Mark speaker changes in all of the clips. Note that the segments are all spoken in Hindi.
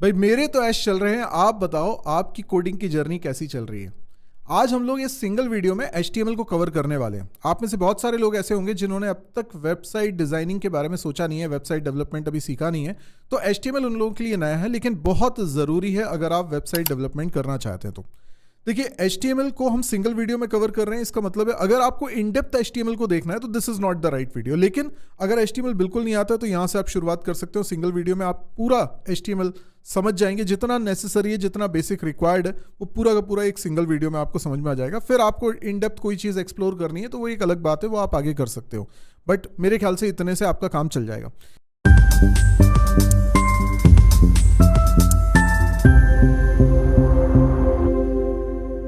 Speaker 1: भाई मेरे तो ऐश चल रहे हैं। आप बताओ आपकी कोडिंग की जर्नी कैसी चल रही है। आज हम लोग इस सिंगल वीडियो में HTML को कवर करने वाले हैं। आप में से बहुत सारे लोग ऐसे होंगे जिन्होंने अब तक वेबसाइट डिजाइनिंग के बारे में सोचा नहीं है, वेबसाइट डेवलपमेंट अभी सीखा नहीं है। तो HTML उन लोगों के लिए नया है, लेकिन बहुत ज़रूरी है अगर आप वेबसाइट डेवलपमेंट करना चाहते हैं तो। देखिए, HTML को हम सिंगल वीडियो में कवर कर रहे हैं। इसका मतलब है अगर आपको इन डेप्थ HTML को देखना है तो this is not the right video. लेकिन अगर HTML बिल्कुल नहीं आता तो यहाँ से आप शुरुआत कर सकते हो। सिंगल वीडियो में आप पूरा HTML समझ जाएंगे, जितना नेसेसरी है, जितना बेसिक रिक्वायर्ड है, वो पूरा का पूरा एक सिंगल वीडियो में आपको समझ में आ जाएगा। फिर आपको इन डेप्थ कोई चीज़ एक्सप्लोर करनी है तो वो एक अलग बात है, वो आप आगे कर सकते हो। बट मेरे ख्याल से इतने से आपका काम चल जाएगा।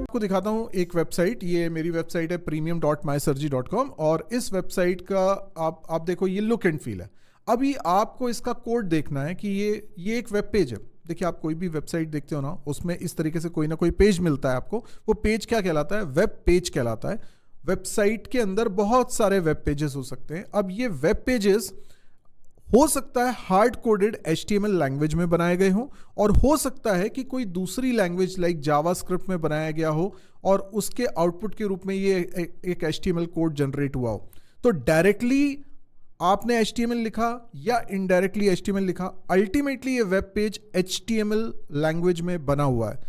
Speaker 1: आपको दिखाता हूँ एक वेबसाइट। ये मेरी वेबसाइट है premium.mysurgery.com और इस वेबसाइट का आप देखो, ये लुक एंड फील है। अभी आपको इसका कोड देखना है कि ये एक वेब पेज है। देखिए, आप कोई भी वेबसाइट देखते हो ना, उसमें इस तरीके से कोई ना कोई पेज मिलता है आपको। वो पेज क्या कहलाता है? वेब पेज कहलाता है। वेबसाइट के अंदर बहुत सारे वेब पेजेस हो सकते हैं। अब ये वेब पेजेस हो सकता है हार्ड कोडेड HTML लैंग्वेज में बनाए गए हों, और हो सकता है कि कोई दूसरी लैंग्वेज लाइक जावास्क्रिप्ट में बनाया गया हो और उसके आउटपुट के रूप में ये एक HTML कोड जनरेट हुआ हो। तो डायरेक्टली आपने HTML लिखा या इनडायरेक्टली HTML लिखा, अल्टीमेटली ये वेब पेज HTML लैंग्वेज में बना हुआ है।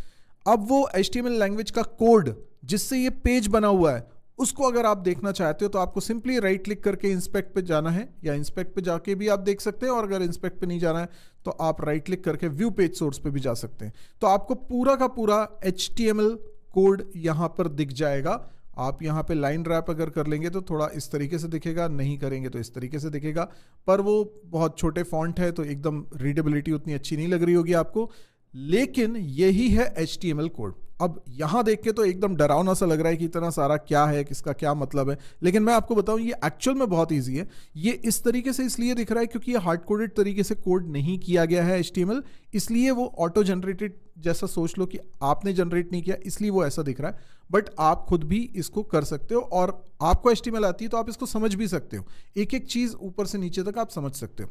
Speaker 1: अब वो HTML लैंग्वेज का कोड जिससे ये पेज बना हुआ है, उसको अगर आप देखना चाहते हो तो आपको सिंपली राइट क्लिक करके इंस्पेक्ट पे जाना है, या इंस्पेक्ट पे जाके भी आप देख सकते हैं। और अगर इंस्पेक्ट पे नहीं जाना है तो आप राइट क्लिक करके व्यू पेज सोर्स पे भी जा सकते हैं। तो आपको पूरा का पूरा HTML कोड यहाँ पर दिख जाएगा। आप यहाँ पे लाइन रैप अगर कर लेंगे तो थोड़ा इस तरीके से दिखेगा, नहीं करेंगे तो इस तरीके से दिखेगा। पर वो बहुत छोटे फॉन्ट है तो एकदम रीडेबिलिटी उतनी अच्छी नहीं लग रही होगी आपको, लेकिन यही है HTML कोड। अब यहाँ देख के तो एकदम डरावना सा लग रहा है कि इतना सारा क्या है, किसका क्या मतलब है। लेकिन मैं आपको बताऊं, ये एक्चुअल में बहुत इजी है। ये इस तरीके से इसलिए दिख रहा है क्योंकि ये हार्ड कोडेड तरीके से कोड नहीं किया गया है HTML, इसलिए वो ऑटो जनरेटेड जैसा सोच लो कि आपने जनरेट नहीं किया, इसलिए वो ऐसा दिख रहा है। बट आप खुद भी इसको कर सकते हो, और आपको HTML आती है तो आप इसको समझ भी सकते हो। एक एक चीज़ ऊपर से नीचे तक आप समझ सकते हो।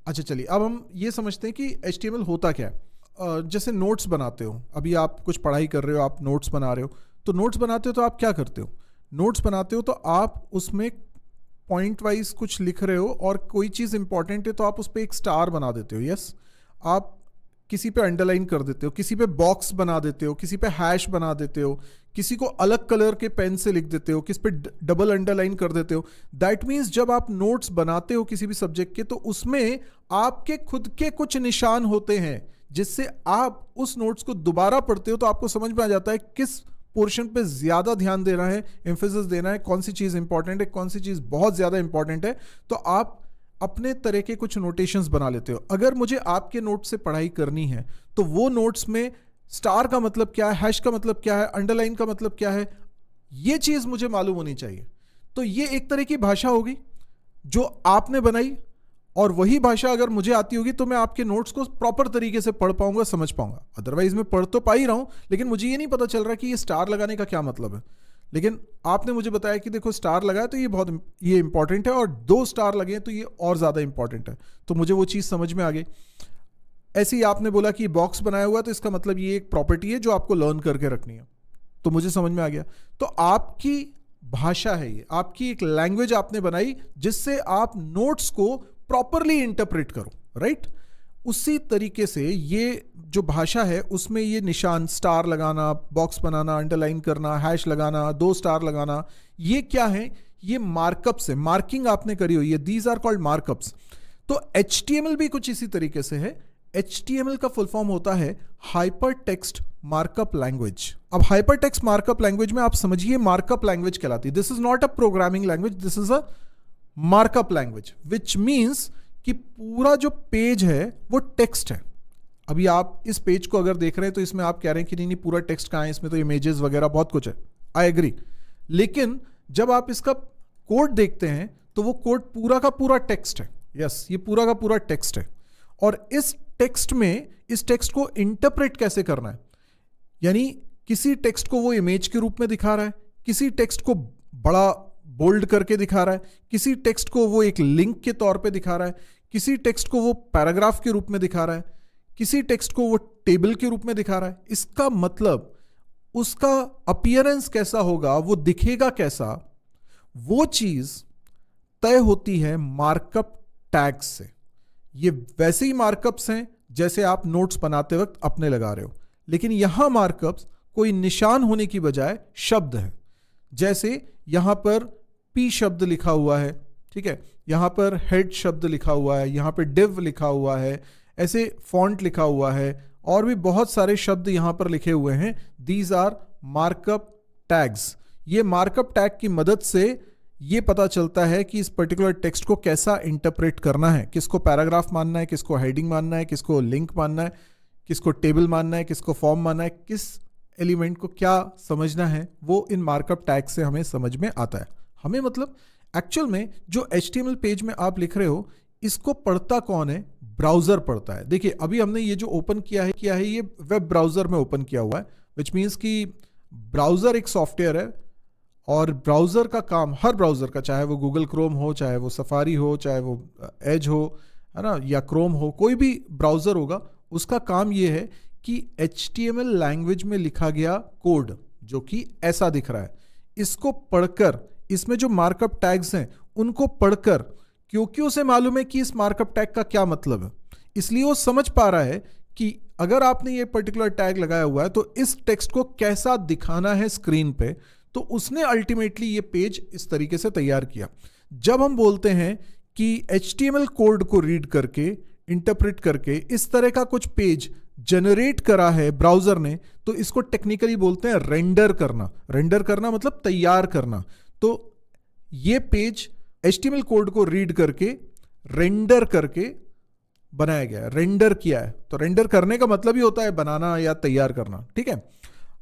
Speaker 1: अच्छा, चलिए अब हम ये समझते हैं कि HTML होता क्या है। जैसे नोट्स बनाते हो, अभी आप कुछ पढ़ाई कर रहे हो, आप नोट्स बना रहे हो, तो नोट्स बनाते हो तो आप क्या करते हो? नोट्स बनाते हो तो आप उसमें पॉइंट वाइज कुछ लिख रहे हो, और कोई चीज़ इंपॉर्टेंट है तो आप उस पर एक स्टार बना देते हो। यस, आप किसी पे अंडरलाइन कर देते हो, किसी पे बॉक्स बना देते हो, किसी पे हैश बना देते हो, किसी को अलग कलर के पेन से लिख देते हो, किस पे डबल अंडरलाइन कर देते हो। दैट मीन्स जब आप नोट्स बनाते हो किसी भी सब्जेक्ट के, तो उसमें आपके खुद के कुछ निशान होते हैं जिससे आप उस नोट्स को दोबारा पढ़ते हो तो आपको समझ में आ जाता है किस पोर्शन पे ज्यादा ध्यान देना है, एम्फेसिस देना है, कौन सी चीज इंपॉर्टेंट है, कौन सी चीज बहुत ज्यादा इंपॉर्टेंट है। तो आप अपने तरह के कुछ नोटेशंस बना लेते हो। अगर मुझे आपके नोट से पढ़ाई करनी है तो वो नोट्स में स्टार का मतलब क्या है, हैश का मतलब क्या है, अंडरलाइन का मतलब क्या है, ये चीज मुझे मालूम होनी चाहिए। तो ये एक तरह की भाषा होगी जो आपने बनाई, और वही भाषा अगर मुझे आती होगी तो मैं आपके नोट्स को प्रॉपर तरीके से पढ़ पाऊंगा, समझ पाऊंगा। अदरवाइज मैं पढ़ तो पा ही रहा हूं, लेकिन मुझे ये नहीं पता चल रहा कि ये स्टार लगाने का क्या मतलब है। लेकिन आपने मुझे बताया कि देखो, स्टार लगाया तो ये इंपॉर्टेंट है, और 2 स्टार लगे तो ये और ज्यादा इंपॉर्टेंट है। तो मुझे वो चीज समझ में आ गई। ऐसे ही आपने बोला कि बॉक्स बनाया हुआ, तो इसका मतलब ये एक प्रॉपर्टी है जो आपको लर्न करके रखनी है, तो मुझे समझ में आ गया। तो आपकी भाषा है, ये आपकी एक लैंग्वेज आपने बनाई जिससे आप नोट्स को प्रॉपरली इंटरप्रेट करो, राइट? उसी तरीके से ये जो भाषा है उसमें ये निशान, स्टार लगाना, बॉक्स बनाना, अंडरलाइन करना, हैश लगाना, 2 स्टार लगाना, ये क्या है? ये मार्कअप्स है, मार्किंग आपने करी हुई है। These are called markups. तो HTML भी कुछ इसी तरीके से है। HTML का फुल फॉर्म होता है हाइपर टेक्स्ट मार्कअप लैंग्वेज। अब हाइपर टेक्स्ट मार्कअप लैंग्वेज में आप समझिए मार्कअप लैंग्वेज कहलाती है। This is not a programming language, this is a markup language, which means कि पूरा जो पेज है वो टेक्स्ट है। अभी आप इस पेज को अगर देख रहे हैं तो इसमें आप कह रहे हैं कि नहीं पूरा टेक्स्ट कहाँ है, इसमें तो इमेजेस वगैरह बहुत कुछ है। I agree. लेकिन जब आप इसका कोड देखते हैं तो वो कोड पूरा का पूरा टेक्स्ट है। यस, ये पूरा का पूरा टेक्स्ट है। और इस टेक्स्ट में, इस टेक्स्ट को इंटरप्रेट कैसे करना है, यानी किसी टेक्स्ट को वो इमेज के रूप में दिखा रहा है, किसी टेक्स्ट को बड़ा बोल्ड करके दिखा रहा है, किसी टेक्स्ट को वो एक लिंक के तौर पे दिखा रहा है, किसी टेक्स्ट को वो पैराग्राफ के रूप में दिखा रहा है, किसी टेक्स्ट को वो टेबल के रूप में दिखा रहा है, इसका मतलब उसका अपीयरेंस कैसा होगा, वो दिखेगा कैसा, वो चीज तय होती है मार्कअप टैग्स से। ये वैसे ही मार्कअप्स हैं जैसे आप नोट्स बनाते वक्त अपने लगा रहे हो, लेकिन यहां मार्कअप्स कोई निशान होने की बजाय शब्द है। जैसे यहां पर पी शब्द लिखा हुआ है, ठीक है, यहां पर हेड शब्द लिखा हुआ है, यहां पर डिव लिखा हुआ है, ऐसे फॉन्ट लिखा हुआ है, और भी बहुत सारे शब्द यहां पर लिखे हुए हैं। These are markup tags. ये मार्कअप टैग की मदद से ये पता चलता है कि इस पर्टिकुलर टेक्स्ट को कैसा इंटरप्रेट करना है, किसको पैराग्राफ मानना है, किसको हेडिंग मानना है, किसको लिंक मानना है, किसको टेबल मानना है, किसको फॉर्म मानना है, किस एलिमेंट को क्या समझना है, वो इन मार्कअप टैग से हमें समझ में आता है। हमें मतलब एक्चुअल में जो HTML पेज में आप लिख रहे हो, इसको पढ़ता कौन है? ब्राउजर पढ़ता है। देखिए अभी हमने ये जो ओपन किया है ये वेब ब्राउजर में ओपन किया हुआ है, विच मीन्स कि ब्राउजर एक सॉफ्टवेयर है, और ब्राउजर का काम, हर ब्राउजर का, चाहे वो गूगल क्रोम हो, चाहे वो सफारी हो, चाहे वो एज हो, है ना, या क्रोम हो, कोई भी ब्राउजर होगा, उसका काम ये है कि HTML लैंग्वेज में लिखा गया कोड जो कि ऐसा दिख रहा है, इसको पढ़कर, इसमें जो मार्कअप टैग्स हैं उनको पढ़कर, क्योंकि उसे मालूम है कि इस मार्कअप टैग का क्या मतलब है, इसलिए वो समझ पा रहा है कि अगर आपने ये पर्टिकुलर टैग लगाया हुआ है तो इस टेक्स्ट को कैसा दिखाना है स्क्रीन पे, तो उसने अल्टीमेटली ये पेज इस तरीके से तैयार किया। जब हम बोलते हैं कि HTML कोड को रीड करके, इंटरप्रेट करके इस तरह का कुछ पेज जनरेट करा है ब्राउजर ने, तो इसको टेक्निकली बोलते हैं रेंडर करना। रेंडर करना मतलब तैयार करना। तो ये पेज HTML कोड को रीड करके, रेंडर करके बनाया गया है, रेंडर किया है। तो रेंडर करने का मतलब ही होता है बनाना या तैयार करना, ठीक है।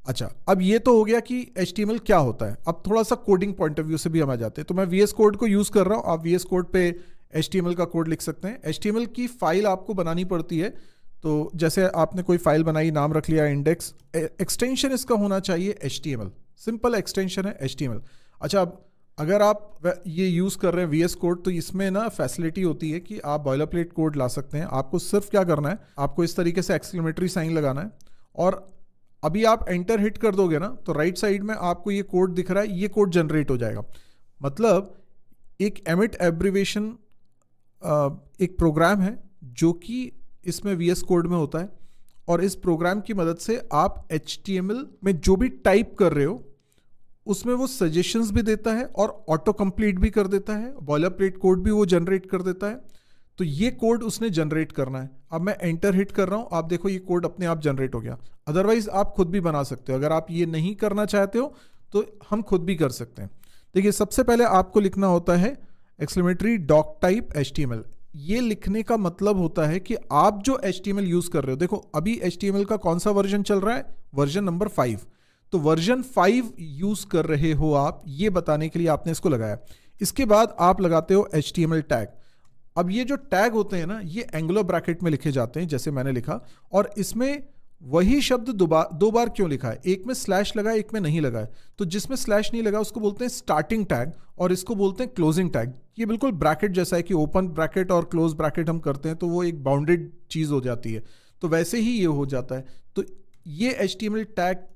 Speaker 1: अच्छा, अब ये तो हो गया कि HTML क्या होता है। अब थोड़ा सा कोडिंग पॉइंट ऑफ व्यू से भी हम आ जाते हैं। तो मैं VS कोड को यूज कर रहा हूं, आप VS कोड पे HTML का कोड लिख सकते हैं। HTML की फाइल आपको बनानी पड़ती है। तो जैसे आपने कोई फाइल बनाई, नाम रख लिया इंडेक्स, एक्सटेंशन इसका होना चाहिए HTML, सिंपल एक्सटेंशन है HTML। अच्छा, अब अगर आप ये यूज कर रहे हैं VS कोड, तो इसमें ना फैसिलिटी होती है कि आप बॉयलर प्लेट कोड ला सकते हैं। आपको सिर्फ क्या करना है, आपको इस तरीके से एक्सक्लेमेटरी साइन लगाना है, और अभी आप एंटर हिट कर दोगे ना, तो राइट साइड में आपको ये कोड दिख रहा है, ये कोड जनरेट हो जाएगा। मतलब एक एमिट एब्रिवेशन एक प्रोग्राम है जो कि इसमें VS कोड में होता है, और इस प्रोग्राम की मदद से आप HTML में जो भी टाइप कर रहे हो उसमें वो सजेशंस भी देता है और ऑटो कंप्लीट भी कर देता है, बॉयलर प्लेट कोड भी वो जनरेट कर देता है। तो ये कोड उसने जनरेट करना है। अब मैं एंटर हिट कर रहा हूं, आप देखो ये कोड अपने आप जनरेट हो गया। अदरवाइज आप खुद भी बना सकते हो, अगर आप ये नहीं करना चाहते हो तो हम खुद भी कर सकते हैं। देखिए सबसे पहले आपको लिखना होता है एक्सक्लेमेटरी डॉक टाइप HTML। ये लिखने का मतलब होता है कि आप जो HTML यूज कर रहे हो, देखो अभी HTML का कौन सा वर्जन चल रहा है, वर्जन नंबर 5, तो वर्जन 5 यूज कर रहे हो आप, ये बताने के लिए आपने इसको लगाया। इसके बाद आप लगाते हो HTML टैग। अब ये जो टैग होते हैं ना, ये एंगुलर ब्रैकेट में लिखे जाते हैं जैसे मैंने लिखा, और इसमें वही शब्द दो बार क्यों लिखा है, एक में स्लैश लगा है, एक में नहीं लगा है। तो जिसमें स्लैश नहीं लगा उसको बोलते हैं स्टार्टिंग टैग, और इसको बोलते हैं क्लोजिंग टैग। ये बिल्कुल ब्रैकेट जैसा है कि ओपन ब्रैकेट और क्लोज ब्रैकेट हम करते हैं तो वो एक बाउंडेड चीज हो जाती है, तो वैसे ही ये हो जाता है। तो ये HTML टैग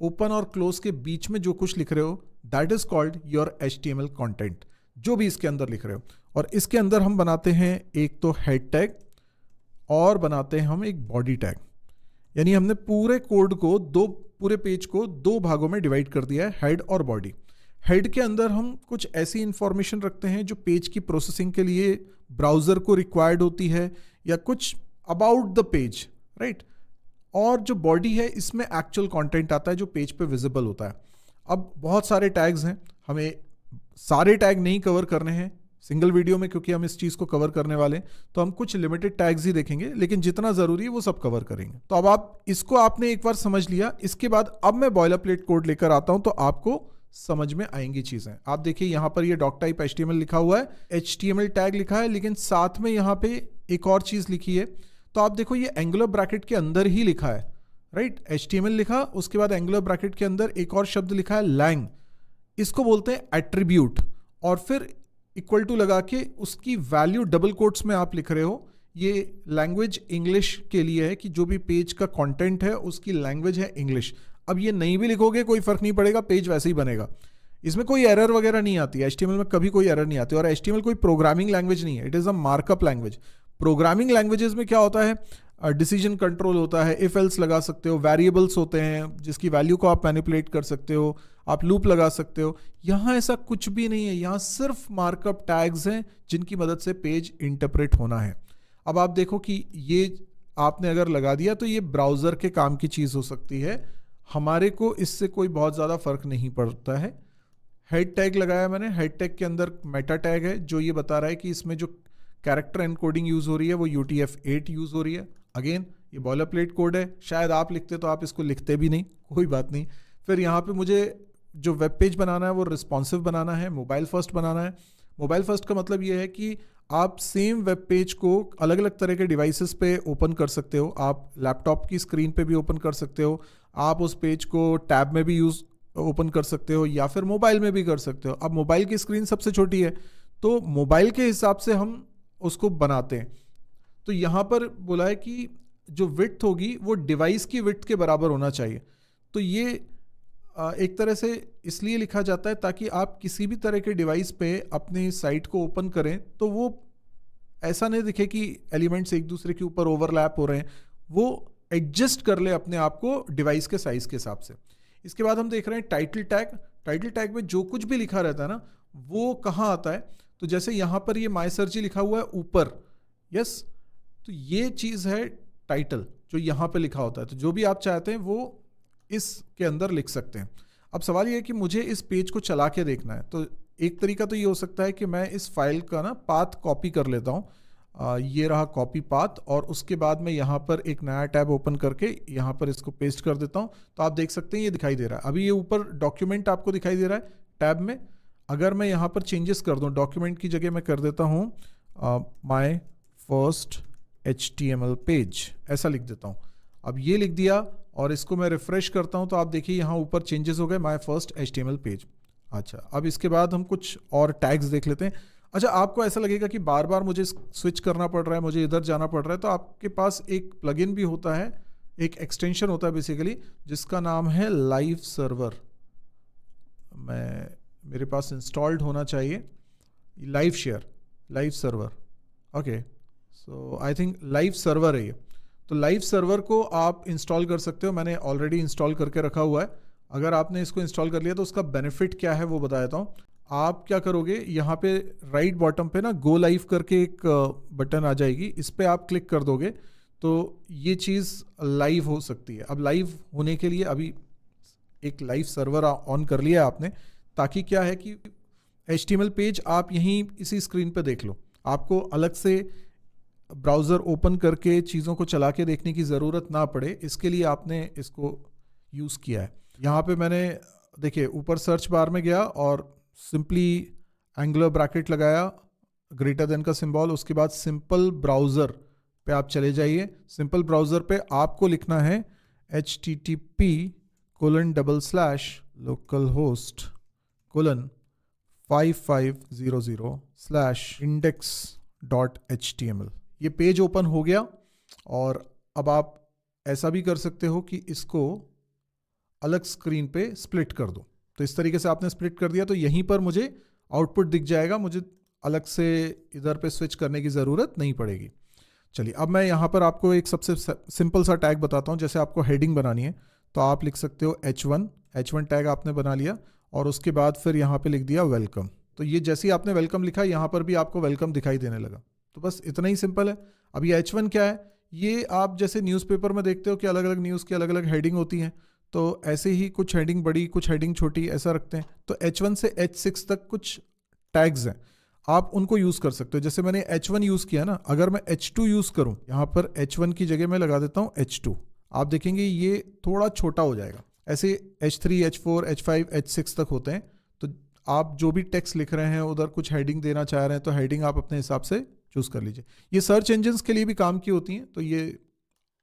Speaker 1: ओपन और क्लोज के बीच में जो कुछ लिख रहे हो, that is called your HTML content, जो भी इसके अंदर लिख रहे हो। और इसके अंदर हम बनाते हैं एक तो हेड टैग, और बनाते हैं हम एक बॉडी टैग। यानी हमने पूरे कोड को पूरे पेज को 2 भागों में डिवाइड कर दिया है, हेड और बॉडी। हेड के अंदर हम कुछ ऐसी इंफॉर्मेशन रखते हैं जो पेज की प्रोसेसिंग के लिए ब्राउजर को रिक्वायर्ड होती है, या कुछ अबाउट द पेज, राइट। और जो बॉडी है इसमें एक्चुअल कंटेंट आता है जो पेज पे विजिबल होता है। अब बहुत सारे टैग्स हैं, हमें सारे टैग नहीं कवर करने हैं सिंगल वीडियो में, क्योंकि हम इस चीज़ को कवर करने वाले हैं, तो हम कुछ लिमिटेड टैग्स ही देखेंगे, लेकिन जितना ज़रूरी है वो सब कवर करेंगे। तो अब आप इसको आपने एक बार समझ लिया, इसके बाद अब मैं बॉयलर प्लेट कोड लेकर आता हूं तो आपको समझ में आएंगी चीज़ें। आप देखिए यहाँ पर ये डॉक टाइप HTML लिखा हुआ है, HTML टैग लिखा है, लेकिन साथ में यहाँ पे एक और चीज़ लिखी है। तो आप देखो ये एंगुलर ब्रैकेट के अंदर ही लिखा है, राइट। HTML लिखा, उसके बाद एंगुलर ब्रैकेट के अंदर एक और शब्द लिखा है लैंग, इसको बोलते हैं एट्रीब्यूट, और फिर इक्वल टू लगा के उसकी वैल्यू डबल कोट्स में आप लिख रहे हो, ये लैंग्वेज इंग्लिश के लिए है कि जो भी पेज का कंटेंट है उसकी लैंग्वेज है इंग्लिश। अब ये नहीं भी लिखोगे कोई फर्क नहीं पड़ेगा, पेज वैसे ही बनेगा। इसमें कोई एरर वगैरह नहीं आती है, HTML में कभी कोई एरर नहीं आती। और HTML कोई प्रोग्रामिंग लैंग्वेज नहीं है, it is a markup language. Programming languages में क्या होता है, डिसीजन कंट्रोल होता है, इफ एल्स लगा सकते हो, वेरिएबल्स होते हैं जिसकी वैल्यू को आप मैनिपुलेट कर सकते हो, आप लूप लगा सकते हो। यहाँ ऐसा कुछ भी नहीं है, यहाँ सिर्फ मार्कअप टैग्स हैं जिनकी मदद से पेज इंटरप्रेट होना है। अब आप देखो कि ये आपने अगर लगा दिया तो ये ब्राउज़र के काम की चीज़ हो सकती है, हमारे को इससे कोई बहुत ज़्यादा फर्क नहीं पड़ता है। हेड टैग लगाया मैंने, हेड टैग के अंदर मेटा टैग है जो ये बता रहा है कि इसमें जो कैरेक्टर एनकोडिंग यूज़ हो रही है वो UTF-8 यूज़ हो रही है। अगेन ये बॉलर प्लेट कोड है, शायद आप लिखते तो आप इसको लिखते भी नहीं, कोई बात नहीं। फिर यहाँ पे मुझे जो वेब पेज बनाना है वो रिस्पॉन्सिव बनाना है, मोबाइल फर्स्ट बनाना है। मोबाइल फर्स्ट का मतलब ये है कि आप सेम वेब पेज को अलग अलग तरह के डिवाइसेस पे ओपन कर सकते हो। आप लैपटॉप की स्क्रीन पे भी ओपन कर सकते हो, आप उस पेज को टैब में भी ओपन कर सकते हो, या फिर मोबाइल में भी कर सकते हो। अब मोबाइल की स्क्रीन सबसे छोटी है तो मोबाइल के हिसाब से हम उसको बनाते हैं। तो यहाँ पर बोला है कि जो विड्थ होगी वो डिवाइस की विड्थ के बराबर होना चाहिए। तो ये एक तरह से इसलिए लिखा जाता है ताकि आप किसी भी तरह के डिवाइस पे अपनी साइट को ओपन करें तो वो ऐसा नहीं दिखे कि एलिमेंट्स एक दूसरे के ऊपर ओवरलैप हो रहे हैं, वो एडजस्ट कर ले अपने आप को डिवाइस के साइज के हिसाब से। इसके बाद हम देख रहे हैं टाइटल टैग। टाइटल टैग में जो कुछ भी लिखा रहता है ना वो कहाँ आता है, तो जैसे यहाँ पर ये माई सर्च लिखा हुआ है ऊपर, यस, तो ये चीज़ है टाइटल जो यहाँ पे लिखा होता है। तो जो भी आप चाहते हैं वो इसके अंदर लिख सकते हैं। अब सवाल ये है कि मुझे इस पेज को चला के देखना है, तो एक तरीका तो ये हो सकता है कि मैं इस फाइल का ना पाथ कॉपी कर लेता हूँ, ये रहा कॉपी पाथ, और उसके बाद मैं यहाँ पर एक नया टैब ओपन करके यहाँ पर इसको पेस्ट कर देता हूँ। तो आप देख सकते हैं ये दिखाई दे रहा है। अभी ये ऊपर डॉक्यूमेंट आपको दिखाई दे रहा है टैब में। अगर मैं यहाँ पर चेंजेस कर दूँ, डॉक्यूमेंट की जगह मैं कर देता हूँ माई फर्स्ट HTML पेज, ऐसा लिख देता हूँ। अब ये लिख दिया और इसको मैं रिफ्रेश करता हूँ तो आप देखिए यहाँ ऊपर चेंजेस हो गए, माई फर्स्ट HTML पेज। अच्छा, अब इसके बाद हम कुछ और टैग्स देख लेते हैं। अच्छा, आपको ऐसा लगेगा कि बार बार मुझे स्विच करना पड़ रहा है, मुझे इधर जाना पड़ रहा है, तो आपके पास एक प्लगइन भी होता है, एक एक्सटेंशन होता है बेसिकली, जिसका नाम है लाइव सर्वर। मेरे पास इंस्टॉल्ड होना चाहिए live share, live server, okay, so I think live server है ये। तो लाइव सर्वर को आप इंस्टॉल कर सकते हो, मैंने ऑलरेडी इंस्टॉल करके रखा हुआ है। अगर आपने इसको इंस्टॉल कर लिया तो उसका बेनिफिट क्या है वो बता देता हूँ। आप क्या करोगे, यहाँ पे राइट बॉटम पे ना गो लाइव करके एक बटन आ जाएगी, इस पर आप क्लिक कर दोगे तो ये चीज़ लाइव हो सकती है। अब लाइव होने के लिए अभी एक लाइव सर्वर ऑन कर लिया आपने, ताकि क्या है कि HTML पेज आप यहीं इसी स्क्रीन पे देख लो, आपको अलग से ब्राउज़र ओपन करके चीज़ों को चला के देखने की ज़रूरत ना पड़े, इसके लिए आपने इसको यूज़ किया है। यहाँ पे मैंने देखिए ऊपर सर्च बार में गया और सिंपली एंगुलर ब्रैकेट लगाया, ग्रेटर देन का सिंबल, उसके बाद सिंपल ब्राउज़र पे आप चले जाइए। सिंपल ब्राउज़र पे आपको लिखना है http://localhost:5500/index.html। ये पेज ओपन हो गया। और अब आप ऐसा भी कर सकते हो कि इसको अलग स्क्रीन पे स्प्लिट कर दो। तो इस तरीके से आपने स्प्लिट कर दिया तो यहीं पर मुझे आउटपुट दिख जाएगा, मुझे अलग से इधर पे स्विच करने की ज़रूरत नहीं पड़ेगी। चलिए, अब मैं यहाँ पर आपको एक सबसे सिंपल सा टैग बताता हूँ। जैसे आपको हेडिंग बनानी है तो आप लिख सकते हो H1 टैग आपने बना लिया और उसके बाद फिर यहाँ पे लिख दिया वेलकम। तो ये जैसे ही आपने वेलकम लिखा यहाँ पर भी आपको वेलकम दिखाई देने लगा। तो बस इतना ही सिंपल है। अब ये H1 क्या है, ये आप जैसे न्यूज़पेपर में देखते हो कि अलग अलग न्यूज़ की अलग अलग हेडिंग होती हैं, तो ऐसे ही कुछ हेडिंग बड़ी कुछ हेडिंग छोटी ऐसा रखते हैं। तो H1 से H6 तक कुछ टैग्स हैं, आप उनको यूज़ कर सकते हो। जैसे मैंने H1 यूज़ किया ना, अगर मैं H2 यूज़ करूँ, यहाँ पर H1 की जगह मैं लगा देता हूँ H2, आप देखेंगे ये थोड़ा छोटा हो जाएगा। ऐसे H3, H4, H5, H6 तक होते हैं। तो आप जो भी टेक्स्ट लिख रहे हैं उधर कुछ हेडिंग देना चाह रहे हैं तो हेडिंग आप अपने हिसाब से चूज़ कर लीजिए। ये सर्च इंजन्स के लिए भी काम की होती हैं, तो ये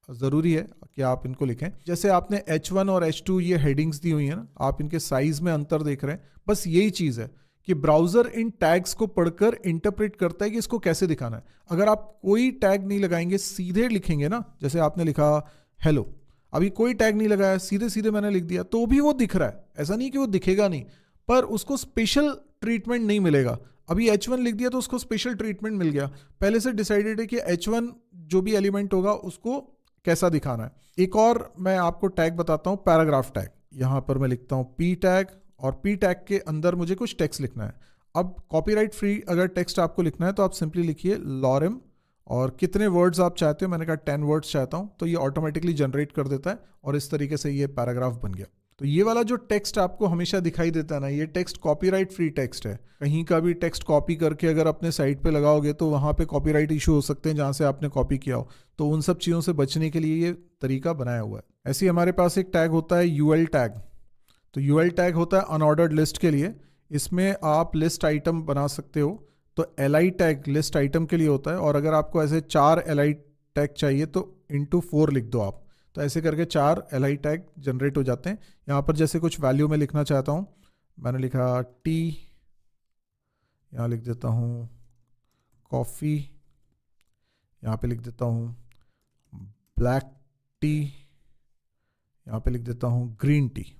Speaker 1: ज़रूरी है कि आप इनको लिखें। जैसे आपने H1 और H2 ये हेडिंग्स दी हुई हैं ना, आप इनके साइज़ में अंतर देख रहे हैं। बस यही चीज़ है कि ब्राउजर इन टैग्स को पढ़कर इंटरप्रेट करता है कि इसको कैसे दिखाना है। अगर आप कोई टैग नहीं लगाएंगे, सीधे लिखेंगे ना, जैसे आपने लिखा हेलो, अभी कोई टैग नहीं लगाया, सीधे सीधे मैंने लिख दिया, तो भी वो दिख रहा है, ऐसा नहीं कि वो दिखेगा नहीं, पर उसको स्पेशल ट्रीटमेंट नहीं मिलेगा। अभी H1 लिख दिया तो उसको स्पेशल ट्रीटमेंट मिल गया। पहले से डिसाइडेड है कि H1 जो भी एलिमेंट होगा उसको कैसा दिखाना है। एक और मैं आपको टैग बताता हूँ, पैराग्राफ टैग। यहाँ पर मैं लिखता हूँ P टैग, और P टैग के अंदर मुझे कुछ टेक्स्ट लिखना है। अब कॉपीराइट फ्री अगर टेक्स्ट आपको लिखना है तो आप सिंपली लिखिए लॉरेम, और कितने वर्ड्स आप चाहते हो, मैंने कहा 10 वर्ड्स चाहता हूँ, तो ये ऑटोमेटिकली जनरेट कर देता है और इस तरीके से ये पैराग्राफ बन गया। तो ये वाला जो टेक्स्ट आपको हमेशा दिखाई देता है ना, ये टेक्स्ट कॉपीराइट फ्री टेक्स्ट है। कहीं का भी टेक्स्ट कॉपी करके अगर अपने साइट पे लगाओगे तो वहाँ पे कॉपीराइट इशू हो सकते हैं जहाँ से आपने कॉपी किया हो, तो उन सब चीज़ों से बचने के लिए ये तरीका बनाया हुआ है। ऐसे ही हमारे पास एक टैग होता है UL टैग। तो UL टैग होता है अनऑर्डर्ड लिस्ट के लिए, इसमें आप लिस्ट आइटम बना सकते हो। तो LI टैग लिस्ट आइटम के लिए होता है, और अगर आपको ऐसे 4 LI टैग चाहिए तो into 4 लिख दो आप, तो ऐसे करके 4 LI टैग जनरेट हो जाते हैं। यहाँ पर जैसे कुछ वैल्यू में लिखना चाहता हूँ, मैंने लिखा टी, यहाँ लिख देता हूँ कॉफ़ी, यहाँ पे लिख देता हूँ ब्लैक टी, यहाँ पे लिख देता हूँ ग्रीन टी।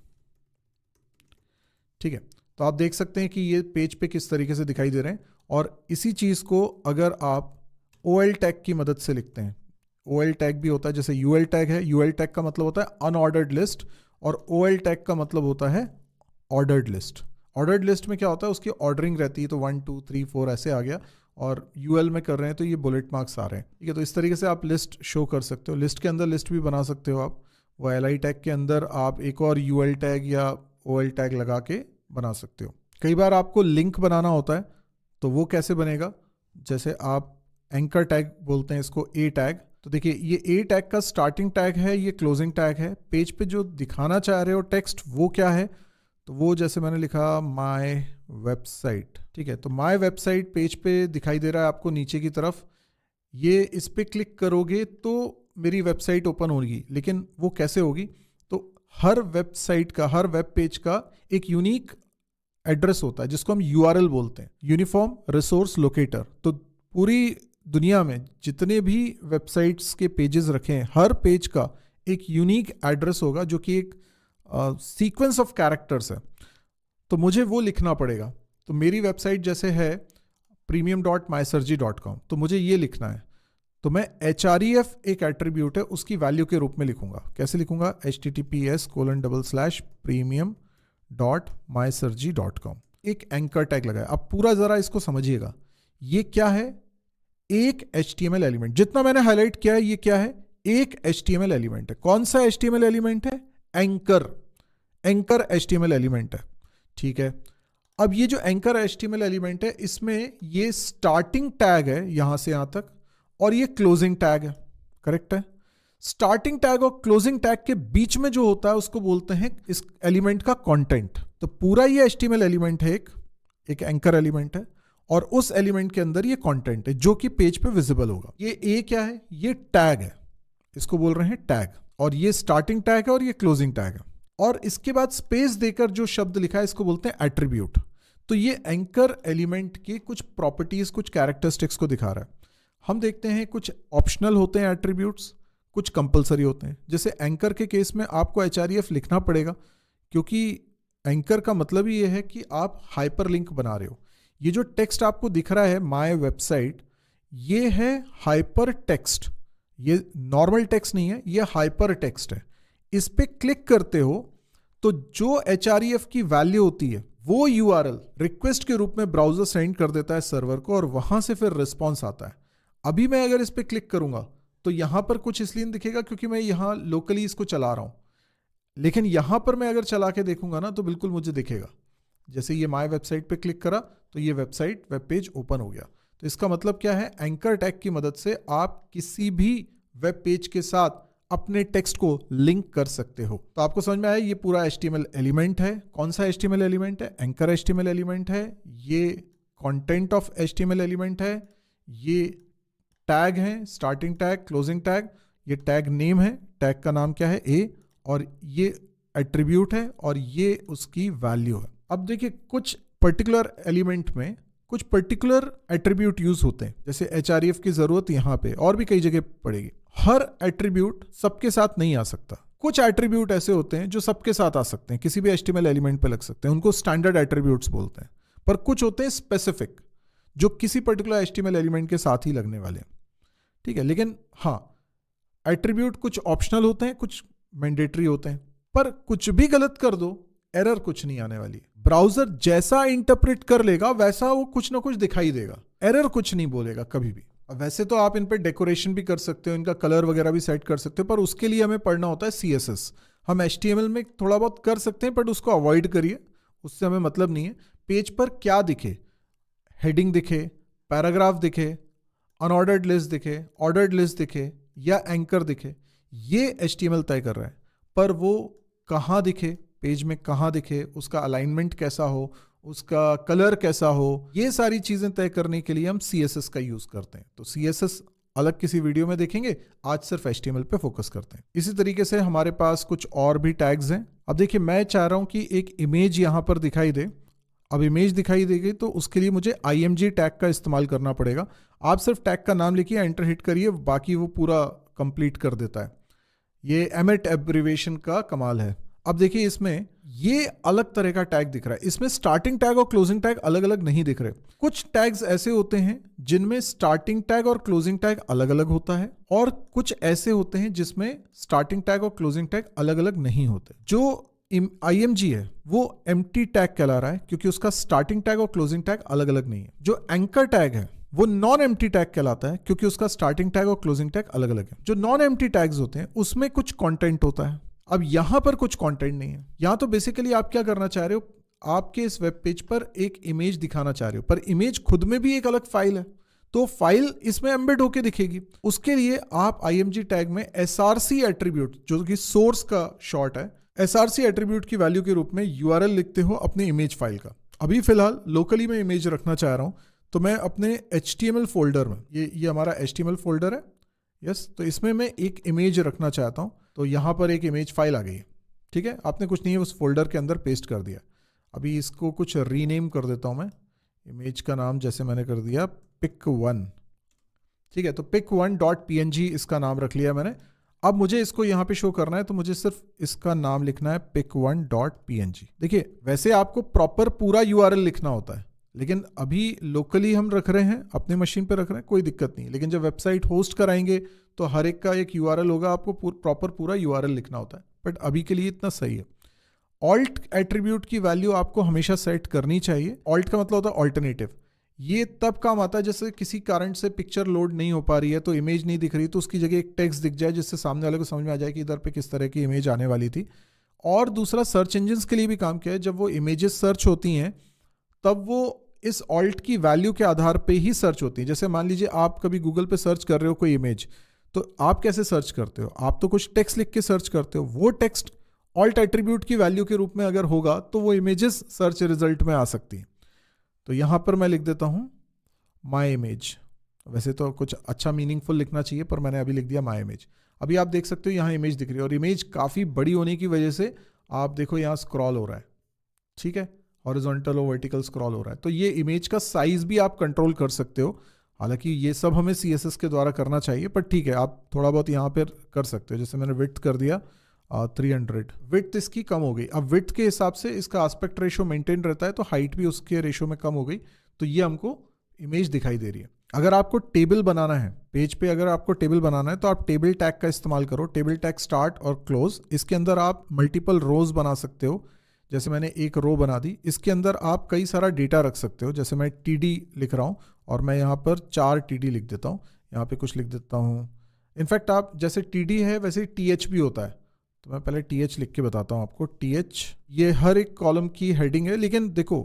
Speaker 1: ठीक है, तो आप देख सकते हैं कि ये पेज पे किस तरीके से दिखाई दे रहे हैं। और इसी चीज़ को अगर आप OL टैग की मदद से लिखते हैं, OL टैग भी होता है, जैसे UL टैग है, UL टैग का मतलब होता है अनऑर्डर्ड लिस्ट, और OL टैग का मतलब होता है ऑर्डर्ड लिस्ट। ऑर्डर्ड लिस्ट में क्या होता है, उसकी ऑर्डरिंग रहती है, तो 1 2 3 4 ऐसे आ गया, और UL में कर रहे हैं तो ये बुलेट मार्क्स आ रहे हैं। ठीक है, तो इस तरीके से आप लिस्ट शो कर सकते हो। लिस्ट के अंदर लिस्ट भी बना सकते हो आप, वो LI टैग के अंदर आप एक और UL टैग या OL टैग लगा के बना सकते हो। कई बार आपको लिंक बनाना होता है, तो वो कैसे बनेगा, जैसे आप एंकर टैग बोलते हैं इसको, A टैग। तो देखिए ये A टैग का स्टार्टिंग टैग है, ये क्लोजिंग टैग है। पेज पे जो दिखाना चाह रहे हो टेक्स्ट वो क्या है, तो वो जैसे मैंने लिखा माय वेबसाइट। ठीक है, तो माय वेबसाइट पेज पे दिखाई दे रहा है आपको नीचे की तरफ। ये इस पे क्लिक करोगे तो मेरी वेबसाइट ओपन होगी, लेकिन वो कैसे होगी, तो हर वेबसाइट का, हर वेब पेज का एक यूनिक एड्रेस होता है जिसको हम URL बोलते हैं, यूनिफॉर्म रिसोर्स लोकेटर। तो पूरी दुनिया में जितने भी वेबसाइट्स के पेजेस रखे हैं, हर पेज का एक यूनिक एड्रेस होगा जो कि एक सीक्वेंस ऑफ कैरेक्टर्स है। तो मुझे वो लिखना पड़ेगा। तो मेरी वेबसाइट जैसे है premium.mysurgery.com, तो मुझे ये लिखना है। तो मैं href एक एट्रीब्यूट है, उसकी वैल्यू के रूप में लिखूंगा। कैसे लिखूंगा, https://premium.mysurgery.com। एक एंकर टैग लगाया। अब पूरा जरा इसको समझिएगा, ये क्या है, एक HTML एलिमेंट। जितना मैंने हाईलाइट किया है ये क्या है, एक HTML एलिमेंट है। कौन सा HTML एलिमेंट है, एंकर HTML एलिमेंट है। ठीक है, अब ये जो एंकर HTML एलिमेंट है, इसमें ये स्टार्टिंग टैग है यहां से यहां तक, और ये क्लोजिंग टैग है। करेक्ट है, स्टार्टिंग टैग और क्लोजिंग टैग के बीच में जो होता है उसको बोलते हैं इस एलिमेंट का कंटेंट। तो पूरा ये HTML एलिमेंट है, एक एंकर एलिमेंट है, और उस एलिमेंट के अंदर ये कंटेंट है जो कि पेज पे विजिबल होगा। ये A क्या है, ये टैग है, इसको बोल रहे हैं टैग, और ये स्टार्टिंग टैग है और ये क्लोजिंग टैग है। और इसके बाद स्पेस देकर जो शब्द लिखा है इसको बोलते हैं एट्रीब्यूट। तो ये एंकर एलिमेंट के कुछ प्रॉपर्टीज, कुछ कैरेक्टरिस्टिक्स को दिखा रहा है। हम देखते हैं कुछ ऑप्शनल होते हैं एट्रीब्यूट्स, कुछ कंपलसरी होते हैं। जैसे एंकर के केस में आपको href लिखना पड़ेगा, क्योंकि एंकर का मतलब ही ये है कि आप हाइपरलिंक बना रहे हो। ये जो टेक्स्ट आपको दिख रहा है माय वेबसाइट, ये है हाइपर टेक्स्ट, ये नॉर्मल टेक्स्ट नहीं है, ये हाइपर टेक्स्ट है। इस पे क्लिक करते हो तो जो href की वैल्यू होती है वो URL रिक्वेस्ट के रूप में ब्राउजर सेंड कर देता है सर्वर को, और वहां से फिर रिस्पॉन्स आता है। अभी मैं अगर इस पे क्लिक करूंगा तो यहां पर कुछ इसलिए नहीं दिखेगा क्योंकि मैं यहां लोकली इसको चला रहा हूं, लेकिन यहां पर मैं अगर चला के देखूंगा ना तो बिल्कुल मुझे दिखेगा। जैसे ये माय वेबसाइट पे क्लिक करा तो ये वेबसाइट, वेब पेज ओपन हो गया। तो इसका मतलब क्या है, एंकर टैग की मदद से आप किसी भी वेब पेज के साथ अपने टेक्स्ट को लिंक कर सकते हो। तो आपको समझ में आया, ये पूरा HTML एलिमेंट है। कौन सा HTML एलिमेंट है, एंकर HTML एलिमेंट है। ये कंटेंट ऑफ HTML एलिमेंट है। ये टैग है, स्टार्टिंग टैग, क्लोजिंग टैग। ये टैग नेम है, टैग का नाम क्या है, A, और ये एट्रीब्यूट है, और ये उसकी वैल्यू है। अब देखिए कुछ पर्टिकुलर एलिमेंट में कुछ पर्टिकुलर एट्रीब्यूट यूज होते हैं, जैसे HREF की जरूरत यहाँ पे और भी कई जगह पड़ेगी। हर एट्रीब्यूट सबके साथ नहीं आ सकता। कुछ एट्रीब्यूट ऐसे होते हैं जो सबके साथ आ सकते हैं, किसी भी HTML एलिमेंट पे लग सकते हैं, उनको स्टैंडर्ड एट्रीब्यूट्स बोलते हैं। पर कुछ होते हैं स्पेसिफिक, जो किसी पर्टिकुलर HTML एलिमेंट के साथ ही लगने वाले हैं, ठीक है। लेकिन हाँ, एट्रीब्यूट कुछ ऑप्शनल होते हैं, कुछ मैंडेटरी होते हैं, पर कुछ भी गलत कर दो एरर कुछ नहीं आने वाली। ब्राउजर जैसा इंटरप्रेट कर लेगा वैसा वो कुछ ना कुछ दिखाई देगा, एरर कुछ नहीं बोलेगा कभी भी। वैसे तो आप इन पे डेकोरेशन भी कर सकते हो, इनका कलर वगैरह भी सेट कर सकते हो, पर उसके लिए हमें पढ़ना होता है CSS। हम HTML में थोड़ा बहुत कर सकते हैं, बट उसको अवॉइड करिए, उससे हमें मतलब नहीं है। पेज पर क्या दिखे, हेडिंग दिखे, पैराग्राफ दिखे, अनऑर्डर्ड लिस्ट दिखे, ऑर्डर्ड लिस्ट दिखे या एंकर दिखे, ये HTML तय कर रहा है। पर वो कहाँ दिखे, पेज में कहाँ दिखे, उसका अलाइनमेंट कैसा हो, उसका कलर कैसा हो, ये सारी चीजें तय करने के लिए हम CSS का यूज करते हैं। तो CSS अलग किसी वीडियो में देखेंगे, आज सिर्फ HTML पे फोकस करते हैं। इसी तरीके से हमारे पास कुछ और भी टैग्स हैं। अब देखिए, मैं चाह रहा हूं कि एक इमेज यहां पर दिखाई दे। अब इमेज दिखाई देगी तो उसके लिए मुझे IMG टैग का इस्तेमाल करना पड़ेगा। आप सिर्फ टैग का नाम लिखिए, एंटर हिट करिए, बाकी वो पूरा कंप्लीट कर देता है। ये एमिट एब्रिवेशन का कमाल है। अब देखिए, इसमें ये अलग तरह का टैग दिख रहा है। इसमें स्टार्टिंग टैग और क्लोजिंग टैग अलग अलग नहीं दिख रहे। कुछ टैग्स ऐसे होते हैं जिनमें स्टार्टिंग टैग और क्लोजिंग टैग अलग अलग होता है, और कुछ ऐसे होते हैं जिसमें स्टार्टिंग टैग और क्लोजिंग टैग अलग अलग नहीं होते। जो IMG है वो एम्प्टी टैग कहला रहा है, क्योंकि उसका स्टार्टिंग टैग और क्लोजिंग टैग अलग अलग नहीं है। जो एंकर टैग है वो नॉन एम्प्टी टैग कहलाता है, क्योंकि उसका स्टार्टिंग टैग और क्लोजिंग टैग अलग अलग है। जो नॉन एम्प्टी टैग्स होते हैं उसमें कुछ कंटेंट होता है। अब यहां पर कुछ कंटेंट नहीं है। यहां तो बेसिकली आप क्या करना चाह रहे हो, आपके इस वेब पेज पर एक इमेज दिखाना चाह रहे हो, पर इमेज खुद में भी एक अलग फाइल है, तो फाइल इसमें एम्बेड होके दिखेगी। उसके लिए आप IMG टैग में SRC एट्रीब्यूट, जो कि सोर्स का शॉर्ट है, SRC एट्रीब्यूट की वैल्यू के रूप में URL लिखते हो अपनी इमेज फाइल का। अभी फिलहाल लोकली मैं इमेज रखना चाह रहा हूं, तो मैं अपने HTML फोल्डर में, ये हमारा HTML फोल्डर है, यस, तो इसमें मैं एक इमेज रखना चाहता हूं। तो यहां पर एक इमेज फाइल आ गई है, ठीक है। आपने कुछ नहीं है, उस फोल्डर के अंदर पेस्ट कर दिया। अभी इसको कुछ रीनेम कर देता हूं मैं। इमेज का नाम जैसे मैंने कर दिया pic1, ठीक है। तो pic1.png इसका नाम रख लिया मैंने। अब मुझे इसको यहां पे शो करना है, तो मुझे सिर्फ इसका नाम लिखना है pic1.png। देखिए, वैसे आपको प्रॉपर पूरा URL लिखना होता है, लेकिन अभी लोकली हम रख रहे हैं, अपने मशीन पे रख रहे हैं, कोई दिक्कत नहीं। लेकिन जब वेबसाइट होस्ट कराएंगे तो हर एक का एक URL होगा, आपको प्रॉपर पूरा URL लिखना होता है, बट अभी के लिए इतना सही है। ऑल्ट एट्रीब्यूट की वैल्यू आपको हमेशा सेट करनी चाहिए। ऑल्ट का मतलब होता है ऑल्टरनेटिव। ये तब काम आता है जैसे किसी कारण से पिक्चर लोड नहीं हो पा रही है, तो इमेज नहीं दिख रही, तो उसकी जगह एक टेक्स्ट दिख जाए जिससे सामने वाले को समझ में आ जाए कि इधर पे किस तरह की इमेज आने वाली थी। और दूसरा, सर्च इंजिन्स के लिए भी काम किया है। जब वो इमेजेस सर्च होती हैं तब वो इस ऑल्ट की वैल्यू के आधार पे ही सर्च होती है। जैसे मान लीजिए आप कभी गूगल पे सर्च कर रहे हो कोई इमेज, तो आप कैसे सर्च करते हो, आप तो कुछ टेक्स्ट लिख के सर्च करते हो। वो टेक्स्ट ऑल्ट एट्रीब्यूट की वैल्यू के रूप में अगर होगा तो वो इमेजेस सर्च रिजल्ट में आ सकती हैं। तो यहां पर मैं लिख देता हूं माई इमेज। वैसे तो कुछ अच्छा मीनिंगफुल लिखना चाहिए, पर मैंने अभी लिख दिया माई इमेज। अभी आप देख सकते हो यहाँ इमेज दिख रही है, और इमेज काफ़ी बड़ी होने की वजह से आप देखो यहाँ स्क्रॉल हो रहा है, ठीक है, हॉरिजॉन्टल और वर्टिकल स्क्रॉल हो रहा है। तो ये इमेज का साइज भी आप कंट्रोल कर सकते हो। हालांकि ये सब हमें CSS के द्वारा करना चाहिए, पर ठीक है, आप थोड़ा बहुत यहाँ पर कर सकते हो। जैसे मैंने विड्थ कर दिया 300, विड्थ इसकी कम हो गई। अब विड्थ के हिसाब से इसका एस्पेक्ट रेशो मेंटेन रहता है, तो हाइट भी उसके रेशो में कम हो गई, तो ये हमको इमेज दिखाई दे रही है। अगर आपको टेबल बनाना है पेज पे, अगर आपको टेबल बनाना है तो आप टेबल टैग का इस्तेमाल करो। टेबल टैग स्टार्ट और क्लोज, इसके अंदर आप मल्टीपल रोज बना सकते हो। जैसे मैंने एक रो बना दी, इसके अंदर आप कई सारा डेटा रख सकते हो। जैसे मैं TD लिख रहा हूँ और मैं यहाँ पर 4 TD लिख देता हूँ, यहाँ पे कुछ लिख देता हूँ। इनफैक्ट आप जैसे TD है वैसे TH भी होता है, तो मैं पहले TH लिख के बताता हूँ आपको। TH ये हर एक कॉलम की हेडिंग है, लेकिन देखो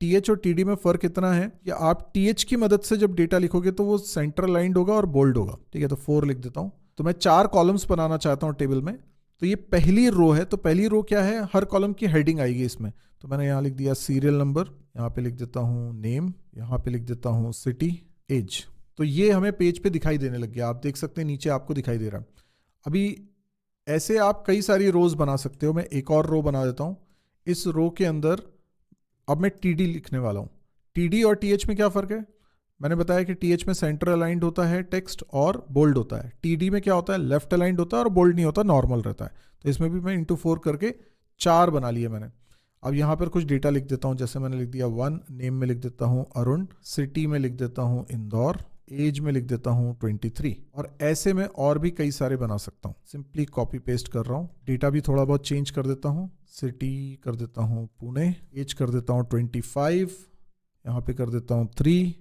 Speaker 1: TH और TD में फर्क इतना है कि आप TH की मदद से जब डेटा लिखोगे तो वो सेंटर लाइंड होगा और बोल्ड होगा, ठीक है। तो 4 लिख देता हूँ। तो मैं 4 कॉलम्स बनाना चाहता हूँ टेबल में, तो ये पहली रो है। तो पहली रो क्या है, हर कॉलम की हेडिंग आएगी इसमें। तो मैंने यहाँ लिख दिया सीरियल नंबर, यहाँ पे लिख देता हूँ नेम, यहाँ पे लिख देता हूँ सिटी, एज। तो ये हमें पेज पे दिखाई देने लग गया, आप देख सकते हैं नीचे आपको दिखाई दे रहा है। अभी ऐसे आप कई सारी रोज बना सकते हो। मैं एक और रो बना देता हूँ। इस रो के अंदर अब मैं TD लिखने वाला हूँ। TD और TH में क्या फ़र्क है? मैंने बताया कि TH में सेंटर अलाइंड होता है टेक्स्ट और बोल्ड होता है। TD में क्या होता है? लेफ्ट अलाइंड होता है और बोल्ड नहीं होता, नॉर्मल रहता है। तो इसमें भी मैं इंटू 4 करके 4 बना लिए मैंने। अब यहाँ पर कुछ डेटा लिख देता हूँ, जैसे मैंने लिख दिया 1, नेम में लिख देता हूँ अरुण, सिटी में लिख देता हूँ इंदौर, एज में लिख देता हूँ 23, और ऐसे में और भी कई सारे बना सकता हूँ। सिंपली कॉपी पेस्ट कर रहा हूँ। डेटा भी थोड़ा बहुत चेंज कर देता हूँ। सिटी कर देता हूँ पुणे, एज कर देता हूँ 25, यहाँ पे कर देता हूँ 3,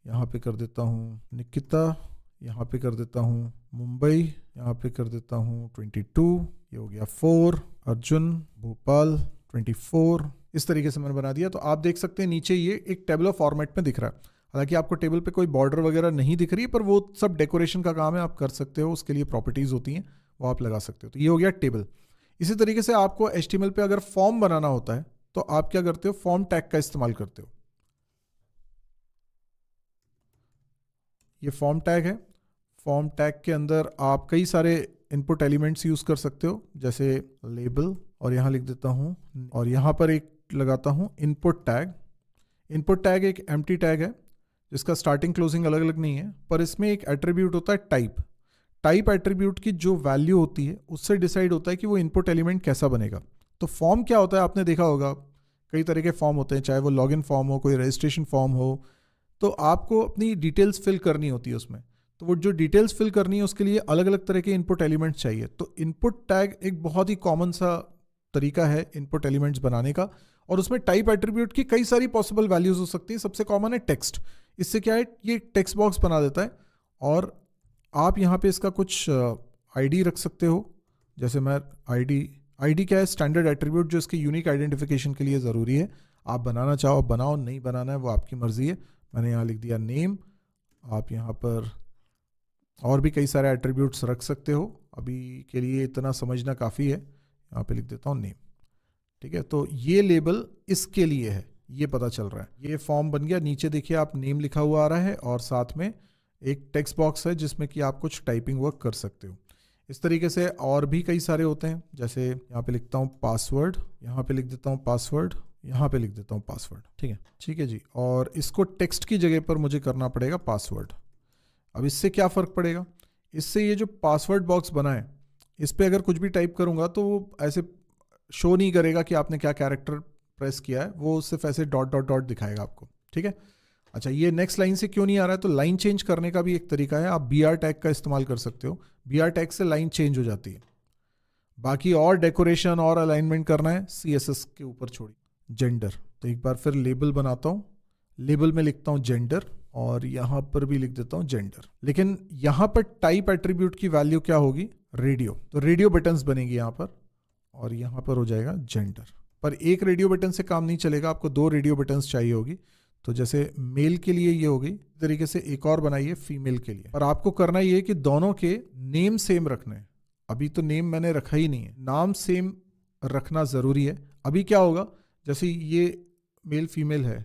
Speaker 1: यहाँ पे कर देता हूँ निकिता, यहाँ पे कर देता हूँ मुंबई, यहाँ पे कर देता हूँ 22, ये हो गया 4, अर्जुन, भोपाल 24। इस तरीके से मैंने बना दिया। तो आप देख सकते हैं नीचे ये एक टेबुलर फॉर्मेट में दिख रहा है। हालांकि आपको टेबल पे कोई बॉर्डर वगैरह नहीं दिख रही है, पर वो सब डेकोरेशन का काम है, आप कर सकते हो, उसके लिए प्रॉपर्टीज़ होती हैं, वो आप लगा सकते हो। तो ये हो गया टेबल। इसी तरीके से आपको HTML पे अगर फॉर्म बनाना होता है तो आप क्या करते हो? फॉर्म टैग का इस्तेमाल करते हो। ये फॉर्म टैग है। फॉर्म टैग के अंदर आप कई सारे इनपुट एलिमेंट्स यूज़ कर सकते हो, जैसे लेबल, और यहाँ लिख देता हूँ, और यहाँ पर एक लगाता हूँ इनपुट टैग। इनपुट टैग एक एम्प्टी टैग है जिसका स्टार्टिंग क्लोजिंग अलग अलग नहीं है, पर इसमें एक एट्रीब्यूट होता है टाइप। टाइप एट्रीब्यूट की जो वैल्यू होती है उससे डिसाइड होता है कि वो इनपुट एलिमेंट कैसा बनेगा। तो फॉर्म क्या होता है, आपने देखा होगा कई तरह के फॉर्म होते हैं, चाहे वो लॉगिन फॉर्म हो, कोई रजिस्ट्रेशन फॉर्म हो, तो आपको अपनी डिटेल्स फिल करनी होती है उसमें। तो वो जो डिटेल्स फिल करनी है उसके लिए अलग अलग तरह के इनपुट एलिमेंट्स चाहिए। तो इनपुट टैग एक बहुत ही कॉमन सा तरीका है इनपुट एलिमेंट्स बनाने का, और उसमें टाइप एट्रीब्यूट की कई सारी पॉसिबल वैल्यूज हो सकती है। सबसे कॉमन है टेक्स्ट। इससे क्या है, ये टेक्स्ट बॉक्स बना देता है, और आप यहाँ पे इसका कुछ आईडी रख सकते हो। जैसे मैं आईडी क्या है? स्टैंडर्ड एट्रीब्यूट जो इसके यूनिक आइडेंटिफिकेशन के लिए ज़रूरी है। आप बनाना चाहो बनाओ, नहीं बनाना है वो आपकी मर्जी है। मैंने यहाँ लिख दिया नेम। आप यहाँ पर और भी कई सारे एट्रीब्यूट्स रख सकते हो, अभी के लिए इतना समझना काफ़ी है। यहाँ पे लिख देता हूँ नेम। ठीक है, तो ये लेबल इसके लिए है, ये पता चल रहा है। ये फॉर्म बन गया। नीचे देखिए आप नेम लिखा हुआ आ रहा है, और साथ में एक टेक्स्ट बॉक्स है जिसमें कि आप कुछ टाइपिंग वर्क कर सकते हो। इस तरीके से और भी कई सारे होते हैं, जैसे यहाँ पे लिखता हूँ पासवर्ड, यहाँ पे लिख देता हूँ पासवर्ड, यहाँ पे लिख देता हूँ पासवर्ड। ठीक है जी। और इसको टेक्स्ट की जगह पर मुझे करना पड़ेगा पासवर्ड। अब इससे क्या फ़र्क पड़ेगा? इससे ये जो पासवर्ड बॉक्स बना है, इस पर अगर कुछ भी टाइप करूँगा तो वो ऐसे शो नहीं करेगा कि आपने क्या कैरेक्टर प्रेस किया है, वो सिर्फ ऐसे डॉट डॉट डॉट दिखाएगा आपको। ठीक है। अच्छा, ये नेक्स्ट लाइन से क्यों नहीं आ रहा है? तो लाइन चेंज करने का भी एक तरीका है, आप BR टैग का इस्तेमाल कर सकते हो। BR टैग से लाइन चेंज हो जाती है। बाकी और डेकोरेशन और अलाइनमेंट करना है CSS के ऊपर छोड़िए। जेंडर, तो एक बार फिर लेबल बनाता हूँ। लेबल में लिखता हूँ जेंडर, और यहाँ पर भी लिख देता हूँ जेंडर। लेकिन यहाँ पर टाइप एट्रीब्यूट की वैल्यू क्या होगी? रेडियो। तो रेडियो बटन्स बनेगी यहाँ पर, और यहाँ पर हो जाएगा जेंडर। पर एक रेडियो बटन से काम नहीं चलेगा, आपको 2 रेडियो बटन्स चाहिए होगी। तो जैसे मेल के लिए ये होगी, इस तरीके से एक और बनाइए फीमेल के लिए। पर आपको करना ये है कि दोनों के नेम सेम रखने हैं। अभी तो नेम मैंने रखा ही नहीं है, नाम सेम रखना ज़रूरी है। अभी क्या होगा, जैसे ये मेल फीमेल है,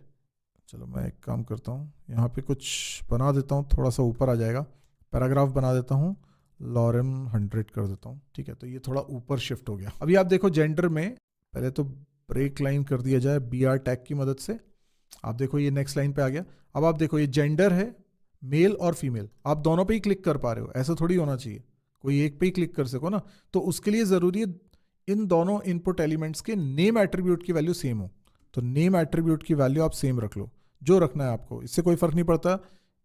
Speaker 1: चलो मैं एक काम करता हूँ, यहाँ पे कुछ बना देता हूँ, थोड़ा सा ऊपर आ जाएगा, पैराग्राफ बना देता हूँ, लॉरेम 100 कर देता हूँ। ठीक है, तो ये थोड़ा ऊपर शिफ्ट हो गया। अभी आप देखो जेंडर में पहले तो ब्रेक लाइन कर दिया जाए BR टैग की मदद से। आप देखो ये नेक्स्ट लाइन पे आ गया। अब आप देखो ये जेंडर है, मेल और फीमेल, आप दोनों पे ही क्लिक कर पा रहे हो। ऐसा थोड़ी होना चाहिए, कोई एक पे ही क्लिक कर सको ना। तो उसके लिए ज़रूरी है इन दोनों इनपुट एलिमेंट्स के नेम एट्रीब्यूट की वैल्यू सेम हो। तो नेम एट्रीब्यूट की वैल्यू आप सेम रख लो, जो रखना है आपको, इससे कोई फ़र्क नहीं पड़ता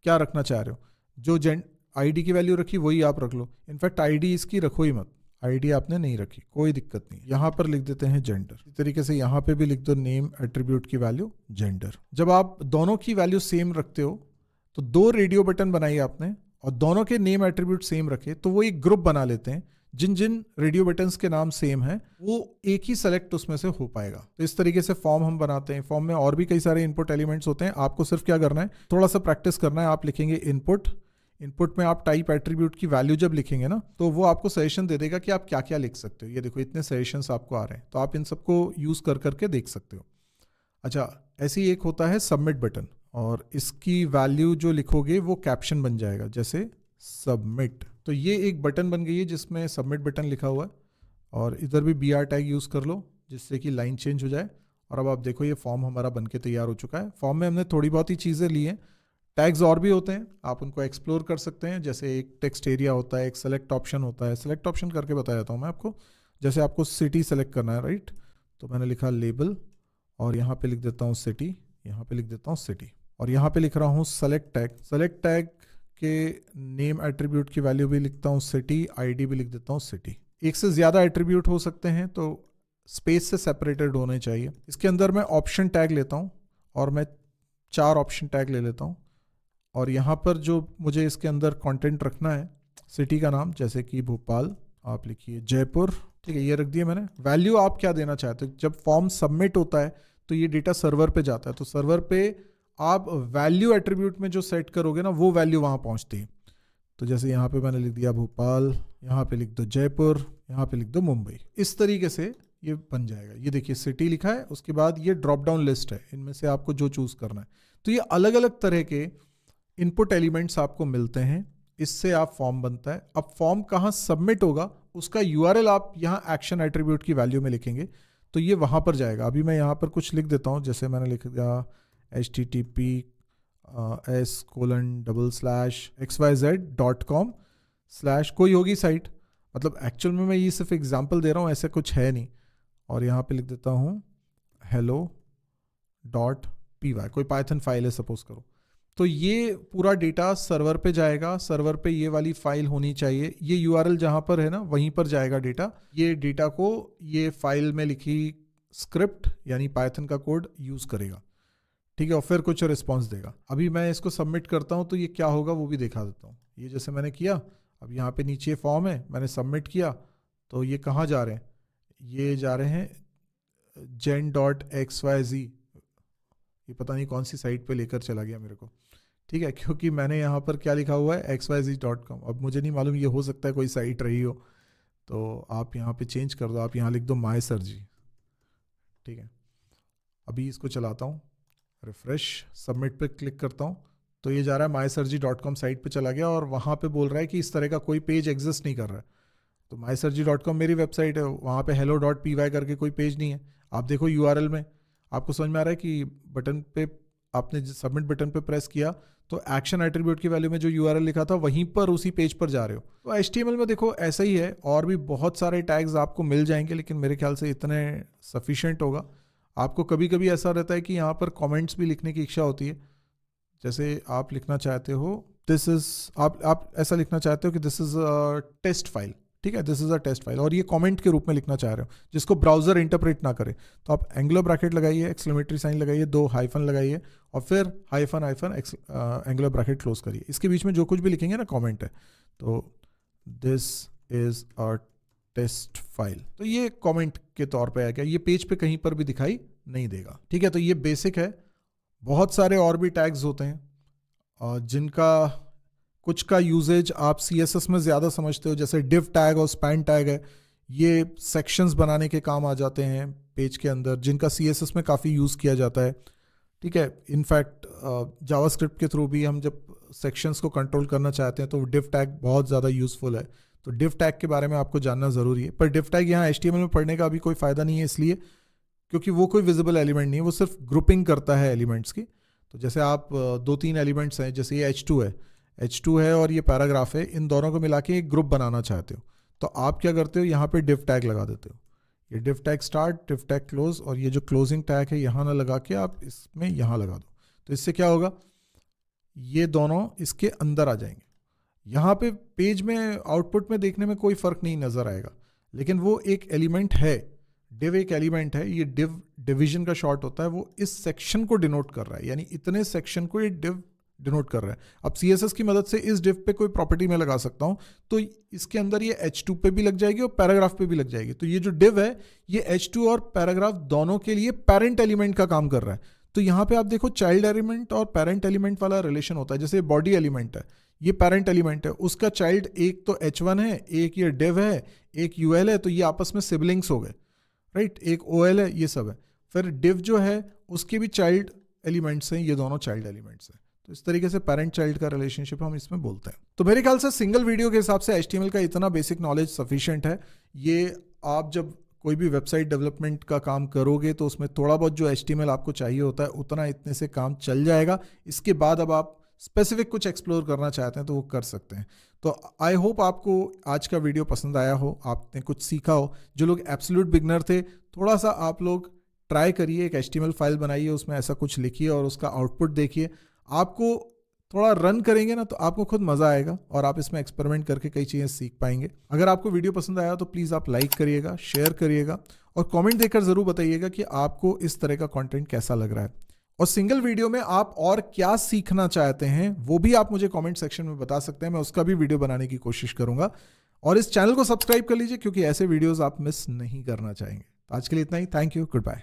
Speaker 1: क्या रखना चाह रहे हो। जो ID की वैल्यू रखी वही आप रख लो। इनफैक्ट ID इसकी रखो ही मत, ID आपने नहीं रखी, कोई दिक्कत नहीं। यहाँ पर लिख देते हैं जेंडर। इस तरीके से यहाँ पे भी लिख दो नेम एट्रीब्यूट की वैल्यू जेंडर। जब आप दोनों की वैल्यू सेम रखते हो तो 2 रेडियो बटन बनाइए आपने, और दोनों के नेम एट्रीब्यूट सेम रखे, तो वो एक ग्रुप बना लेते हैं। जिन जिन रेडियो बटन्स के नाम सेम हैं वो एक ही सेलेक्ट उसमें से हो पाएगा। तो इस तरीके से फॉर्म हम बनाते हैं। फॉर्म में और भी कई सारे इनपुट एलिमेंट्स होते हैं, आपको सिर्फ क्या करना है, थोड़ा सा प्रैक्टिस करना है। आप लिखेंगे इनपुट में आप टाइप एट्रीब्यूट की वैल्यू जब लिखेंगे ना, तो वो आपको सजेशन दे देगा कि आप क्या क्या लिख सकते हो। ये देखो इतने सजेशंस आपको आ रहे हैं, तो आप इन सबको यूज़ कर करके देख सकते हो। अच्छा, ऐसे ही एक होता है सबमिट बटन, और इसकी वैल्यू जो लिखोगे वो कैप्शन बन जाएगा, जैसे सबमिट। तो ये एक बटन बन गई है जिसमें सबमिट बटन लिखा हुआ है, और इधर भी BR टैग यूज़ कर लो जिससे कि लाइन चेंज हो जाए। और अब आप देखो ये फॉर्म हमारा बनके तैयार हो चुका है। फॉर्म में हमने थोड़ी बहुत ही चीज़ें ली हैं, टैग्स और भी होते हैं, आप उनको एक्सप्लोर कर सकते हैं। जैसे एक टेक्स्ट एरिया होता है, एक सेलेक्ट ऑप्शन होता है। सेलेक्ट ऑप्शन करके बता देता हूँ मैं आपको। जैसे आपको सिटी सेलेक्ट करना है, राइट, तो मैंने लिखा लेबल और यहाँ पे लिख देता हूँ सिटी, यहाँ पे लिख देता हूँ सिटी, और यहाँ पे लिख रहा हूँ सेलेक्ट टैग। सेलेक्ट टैग के नेम एट्रीब्यूट की वैल्यू भी लिखता हूँ सिटी, आईडी भी लिख देता हूँ सिटी। एक से ज़्यादा एट्रीब्यूट हो सकते हैं तो स्पेस से सेपरेटेड होने चाहिए। इसके अंदर मैं ऑप्शन टैग लेता हूँ और मैं 4 ऑप्शन टैग ले लेता हूँ, और यहाँ पर जो मुझे इसके अंदर कंटेंट रखना है, सिटी का नाम जैसे कि भोपाल, आप लिखिए जयपुर, ठीक है, ये रख दिया मैंने। वैल्यू आप क्या देना चाहते हो, जब फॉर्म सबमिट होता है तो ये डेटा सर्वर पे जाता है, तो सर्वर पे आप वैल्यू एट्रीब्यूट में जो सेट करोगे ना, वो वैल्यू वहाँ पहुँचती है। तो जैसे यहाँ पे मैंने लिख दिया भोपाल, यहाँ पे लिख दो जयपुर, यहाँ पे लिख दो मुंबई। इस तरीके से ये बन जाएगा। ये देखिए सिटी लिखा है, उसके बाद ये ड्रॉप डाउन लिस्ट है, इनमें से आपको जो चूज करना है। तो ये अलग अलग तरह के इनपुट एलिमेंट्स आपको मिलते हैं, इससे आप फॉर्म बनता है। अब फॉर्म कहाँ सबमिट होगा उसका यूआरएल आप यहाँ एक्शन एट्रीब्यूट की वैल्यू में लिखेंगे तो ये वहाँ पर जाएगा। अभी मैं यहाँ पर कुछ लिख देता हूँ, जैसे मैंने लिख दिया http://xyz.com/ कोई होगी साइट, मतलब एक्चुअल में मैं ये सिर्फ एग्जांपल दे रहा हूँ, ऐसे कुछ है नहीं। और यहाँ पे लिख देता हूँ hello.py, कोई पाइथन फाइल है सपोज करो। तो ये पूरा डेटा सर्वर पे जाएगा, सर्वर पे ये वाली फाइल होनी चाहिए, ये यूआरएल जहाँ पर है ना वहीं पर जाएगा डेटा। ये डेटा को ये फाइल में लिखी स्क्रिप्ट यानी पाइथन का कोड यूज़ करेगा, ठीक है, और फिर कुछ रिस्पॉन्स देगा। अभी मैं इसको सबमिट करता हूँ तो ये क्या होगा वो भी दिखा देता हूँ। ये जैसे मैंने किया, अब यहाँ पे नीचे फॉर्म है, मैंने सबमिट किया, तो ये कहाँ जा रहे हैं, ये जा रहे हैं gen.xyz, ये पता नहीं कौन सी साइट पे लेकर चला गया मेरे को, ठीक है, क्योंकि मैंने यहाँ पर क्या लिखा हुआ है xyz.com। अब मुझे नहीं मालूम, ये हो सकता है कोई साइट रही हो, तो आप यहाँ पे चेंज कर दो, आप यहाँ लिख दो माई सरजी, ठीक है। अभी इसको चलाता हूँ, रिफ्रेश, सबमिट पे क्लिक करता हूँ, तो ये जा रहा है mysurgy.com साइट पे चला गया और वहाँ पे बोल रहा है कि इस तरह का कोई पेज एग्जिस्ट नहीं कर रहा है। तो mysurgy.com मेरी वेबसाइट है, वहाँ पे hello.py करके कोई पेज नहीं है। आप देखो यूआरएल में आपको समझ में आ रहा है कि बटन पे आपने सबमिट बटन पे प्रेस किया तो एक्शन एट्रीब्यूट की वैल्यू में जो यूआरएल लिखा था वहीं पर उसी पेज पर जा रहे हो। तो HTML में देखो ऐसा ही है, और भी बहुत सारे टैग्स आपको मिल जाएंगे, लेकिन मेरे ख्याल से इतने सफिशिएंट होगा। आपको कभी कभी ऐसा रहता है कि यहाँ पर कमेंट्स भी लिखने की इच्छा होती है, जैसे आप लिखना चाहते हो दिस इज, आप ऐसा लिखना चाहते हो कि this is a test file, ठीक है, this is a test file, और ये कमेंट के रूप में लिखना चाह रहे हो जिसको ब्राउजर इंटरप्रेट ना करे, तो आप एंगुलर ब्रैकेट लगाइए, एक्सक्लेमेटरी साइन लगाइए, 2 हाइफन लगाइए और फिर हाइफन एंगुलर ब्रैकेट क्लोज करिए। इसके बीच में जो कुछ भी लिखेंगे ना कमेंट है, तो this is a test file, तो ये कमेंट के तौर पे आ गया, ये पेज पे कहीं पर भी दिखाई नहीं देगा, ठीक है। तो ये बेसिक है। बहुत सारे और भी टैग्स होते हैं जिनका कुछ का यूजेज आप CSS में ज़्यादा समझते हो, जैसे div टैग और span टैग है, ये सेक्शंस बनाने के काम आ जाते हैं पेज के अंदर, जिनका CSS में काफ़ी यूज़ किया जाता है, ठीक है। इनफैक्ट जावास्क्रिप्ट के थ्रू भी हम जब सेक्शंस को कंट्रोल करना चाहते हैं तो div टैग बहुत ज़्यादा यूज़फुल है। तो div टैग के बारे में आपको जानना ज़रूरी है, पर div टैग यहाँ HTML में पढ़ने का अभी कोई फ़ायदा नहीं है, इसलिए क्योंकि वो कोई विजिबल एलिमेंट नहीं है, वो सिर्फ ग्रुपिंग करता है एलिमेंट्स की। तो जैसे आप 2-3 एलिमेंट्स हैं, जैसे ये H2 है और ये पैराग्राफ है, इन दोनों को मिला के एक ग्रुप बनाना चाहते हो, तो आप क्या करते हो, यहाँ पे div टैग लगा देते हो, ये div tag start, div tag close, और ये जो क्लोजिंग टैग है यहाँ ना लगा के आप इसमें यहाँ लगा दो। तो इससे क्या होगा, ये दोनों इसके अंदर आ जाएंगे। यहाँ पे पेज में आउटपुट में देखने में कोई फर्क नहीं नजर आएगा, लेकिन वो एक एलिमेंट है, div एक एलिमेंट है, ये div डिवीजन का शॉर्ट होता है, वो इस सेक्शन को डिनोट कर रहा है, यानी इतने सेक्शन को ये div डिनोट कर रहा है। अब CSS की मदद से इस div पे कोई प्रॉपर्टी में लगा सकता हूँ, तो इसके अंदर ये H2 पे भी लग जाएगी और पैराग्राफ पे भी लग जाएगी। तो ये जो div है ये H2 और पैराग्राफ दोनों के लिए पेरेंट एलिमेंट का काम कर रहा है। तो यहाँ पे आप देखो चाइल्ड एलिमेंट और पेरेंट एलिमेंट वाला रिलेशन होता है। जैसे बॉडी एलिमेंट है, ये पेरेंट एलिमेंट है, उसका चाइल्ड एक तो H1 है, एक ये div है, एक UL है, तो ये आपस में सिबलिंग्स हो गए, राइट, एक OL है, ये सब है। फिर div जो है उसके भी चाइल्ड एलिमेंट्स हैं, ये दोनों चाइल्ड एलिमेंट्स हैं। तो इस तरीके से पेरेंट चाइल्ड का रिलेशनशिप हम इसमें बोलते हैं। तो मेरे ख्याल से सिंगल वीडियो के हिसाब से HTML का इतना बेसिक नॉलेज सफिशिएंट है। ये आप जब कोई भी वेबसाइट डेवलपमेंट का काम करोगे तो उसमें थोड़ा बहुत जो HTML आपको चाहिए होता है उतना इतने से काम चल जाएगा। इसके बाद अब आप स्पेसिफिक कुछ एक्सप्लोर करना चाहते हैं तो वो कर सकते हैं। तो आई होप आपको आज का वीडियो पसंद आया हो, आपने कुछ सीखा हो। जो लोग एब्सोल्यूट बिगनर थे, थोड़ा सा आप लोग ट्राई करिए, एक HTML फाइल बनाइए, उसमें ऐसा कुछ लिखिए और उसका आउटपुट देखिए। आपको थोड़ा रन करेंगे ना तो आपको खुद मज़ा आएगा और आप इसमें एक्सपेरिमेंट करके कई चीज़ें सीख पाएंगे। अगर आपको वीडियो पसंद आया तो प्लीज़ आप लाइक करिएगा, शेयर करिएगा और कमेंट देकर ज़रूर बताइएगा कि आपको इस तरह का कंटेंट कैसा लग रहा है। और सिंगल वीडियो में आप और क्या सीखना चाहते हैं वो भी आप मुझे कमेंट सेक्शन में बता सकते हैं, मैं उसका भी वीडियो बनाने की कोशिश करूंगा। और इस चैनल को सब्सक्राइब कर लीजिए क्योंकि ऐसे वीडियोस आप मिस नहीं करना चाहेंगे। तो आज के लिए इतना ही। Thank you, good bye.